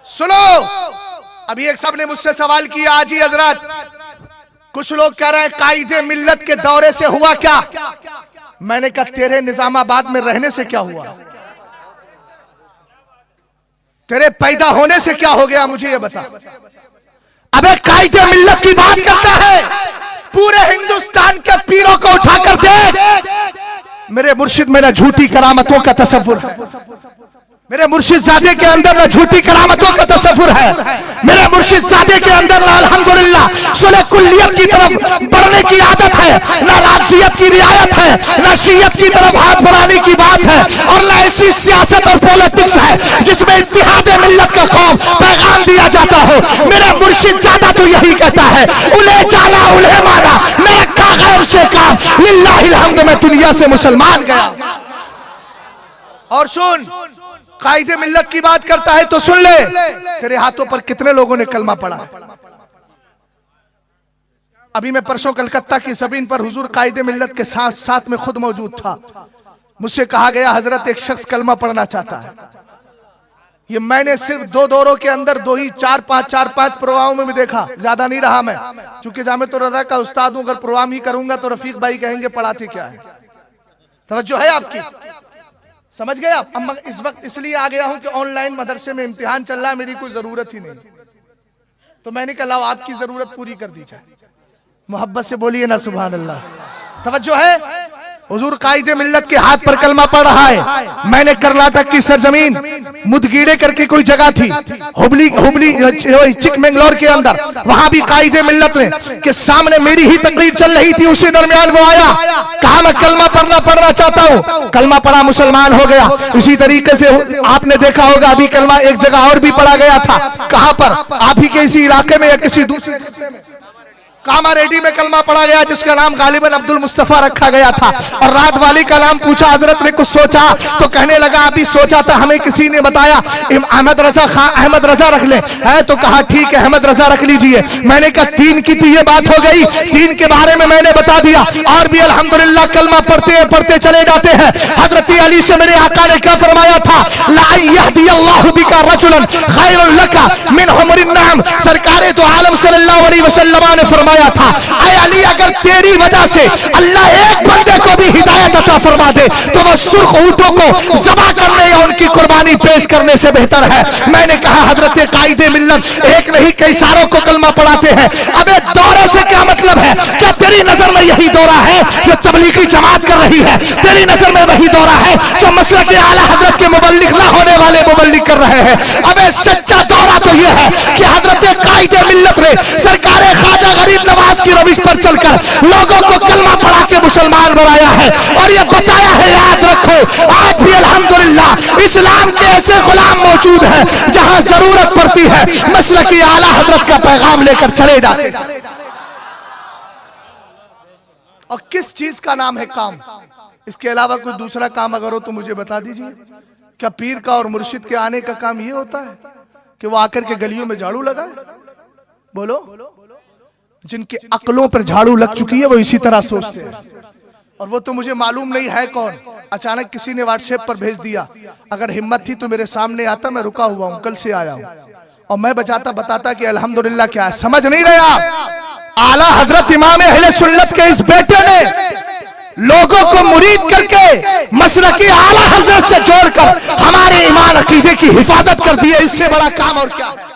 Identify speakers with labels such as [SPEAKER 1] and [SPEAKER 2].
[SPEAKER 1] سنو ابھی ایک سب نے مجھ سے سوال کیا آج ہی حضرت، کچھ لوگ کہہ رہے ہیں قائد ملت کے دورے سے ہوا کیا؟ میں نے کہا تیرے نظام آباد میں رہنے سے کیا ہوا؟ تیرے پیدا ہونے سے کیا ہو گیا مجھے یہ بتا۔ ابے قائد ملت کی بات کرتا ہے، پورے ہندوستان کے پیروں کو اٹھا کر دیکھ، میرے مرشد میں نہ جھوٹی کرامتوں کا تصور ہے، میرے مرشد زادے کے اندر نہ جھوٹی کرامتوں کا تصور ہے، میرے مرشد زادے کے اندر نہ الحمدللہ صلح کلیت کی طرف بڑھنے کی عادت ہے، نہ رافضیت کی رعایت ہے، نہ شیعت کی طرف ہاتھ بڑھانے کی بات ہے، اور نہ ایسی سیاست اور پولیٹکس ہے جس میں اتحاد ملت کا قوم پیغام دیا جاتا ہو۔ میرا مرشد زادہ تو یہی کہتا ہے، انہیں چالا انہیں مارا، نہ رکھا غیر سے کام، للہ الحمد میں دنیا سے مسلمان گیا۔ اور سن، قائد ملت کی بات کرتا ہے تو سن لے، تیرے ہاتھوں پر کتنے لوگوں نے کلمہ پڑھا؟ ابھی میں پرسوں کلکتہ کی زمین پر حضور قائد ملت کے ساتھ میں خود موجود تھا، مجھ سے کہا گیا حضرت ایک شخص کلمہ پڑھنا چاہتا ہے۔ یہ میں نے صرف 2 دوروں کے اندر 4-5 پروگراموں میں بھی دیکھا، زیادہ نہیں رہا میں، چونکہ جامعۃ الرضا کا استاد ہوں، اگر پروگرام ہی کروں گا تو رفیق بھائی کہیں گے پڑھاتے کیا ہے۔ توجہ ہے آپ کی؟ سمجھ گئے آپ؟ اس وقت اس لیے آ گیا ہوں کہ آن لائن مدرسے میں امتحان چل رہا ہے، میری کوئی ضرورت ہی نہیں، تو میں نے کہا لاؤ آپ کی ضرورت پوری کر دی جائے۔ محبت سے بولیے نا سبحان اللہ۔ توجہ ہے؟ حضور قائد ملت کے ہاتھ پر کلمہ پڑھ رہا ہے۔ میں نے کرناٹک کی سرزمین مدگیڑے کر کے کوئی جگہ تھی، ہبلی چک منگلور کے اندر، وہاں بھی قائد ملت نے کہ سامنے میری ہی تقریر چل رہی تھی، اسی درمیان وہ آیا، کہا میں کلمہ پڑھنا چاہتا ہوں، کلمہ پڑھا، مسلمان ہو گیا۔ اسی طریقے سے آپ نے دیکھا ہوگا ابھی کلمہ ایک جگہ اور بھی پڑھا گیا تھا، کہاں پر؟ آپ ہی کے اسی علاقے میں یا کسی دوسرے خطے میں کاما ریڈی میں کلمہ پڑھا گیا، جس کا نام غالباً عبد المصطفیٰ رکھا گیا تھا، اور رات والی کا نام پوچھا، حضرت نے کچھ سوچا تو کہنے لگا ابھی سوچا تھا، ہمیں کسی نے بتایا احمد رضا رکھ لیں، تو کہا ٹھیک ہے احمد رضا رکھ لیجئے۔ میں نے کہا 3 کی تو یہ بات ہو گئی، 3 کے بارے میں نے بتا دیا، اور بھی الحمدللہ کلمہ پڑھتے چلے جاتے ہیں۔ حضرت علی سے میرے آقا نے کیا فرمایا تھا؟ لَأَن يَهْدِيَ اللَّهُ بِكَ رَجُلًا خَيْرٌ لَكَ مِنْ حُمُرِ النَّعَمِ۔ سرکار تو عالم صلی اللہ علیہ وسلم نے فرمایا تھا، اے علی اگر تیری وجہ سے اللہ ایک بندے کو بھی ہدایت عطا فرما دے تو وہ سرخ اونٹوں کو ذبح کرنے یا ان کی قربانی پیش کرنے سے بہتر ہے۔ میں نے کہا حضرت قائد ملت ایک نہیں کئی ساروں کو کلمہ پڑھاتے ہیں، اب ایک دورے سے کیا مطلب ہے؟ کیا تیری نظر میں یہی دورہ ہے جو تبلیغی جماعت کر رہی ہے؟ تیری نظر میں وہی دورہ ہے جو مسلک اعلیٰ حضرت کے مبلغ نہ ہونے والے مبلغ کر رہے ہیں؟ اب سچا دورہ تو یہ ہے کہ حضرت قائد ملت نے سرکار خواجہ غریب نواز کی روش پر چل کر لوگوں کو کلمہ پڑھا کے مسلمان بنایا ہے، اور یہ بتایا ہے، یاد رکھو آج بھی الحمدللہ اسلام کے ایسے غلام موجود ہیں جہاں ضرورت پڑتی ہے مسلکی اعلیٰ حضرت کا پیغام لے کر چلے جاتے ہیں۔ اور کس چیز کا نام ہے کام؟ اس کے علاوہ کوئی دوسرا کام اگر ہو تو مجھے بتا دیجئے۔ کیا پیر کا اور مرشد کے آنے کا کام یہ ہوتا ہے کہ وہ آ کر کے گلیوں میں جھاڑو لگائے؟ بولو، جن کے عقلوں پر جھاڑو لگ چکی ہے وہ اسی طرح سوچتے ہیں، اور وہ تو مجھے معلوم نہیں ہے کون، اچانک کسی نے واٹس ایپ پر بھیج دیا، اگر ہمت تھی تو میرے سامنے آتا، میں رکا ہوا ہوں، کل سے آیا ہوں، اور میں بتاتا کہ الحمدللہ کیا ہے۔ سمجھ نہیں رہے آپ؟ اعلیٰ حضرت امام اہل سنت کے اس بیٹے نے لوگوں کو مرید کر کے مسلکی اعلیٰ حضرت سے جوڑ کر ہمارے ایمان عقیدے کی حفاظت کر دی ہے، اس سے بڑا کام اور کیا ہے؟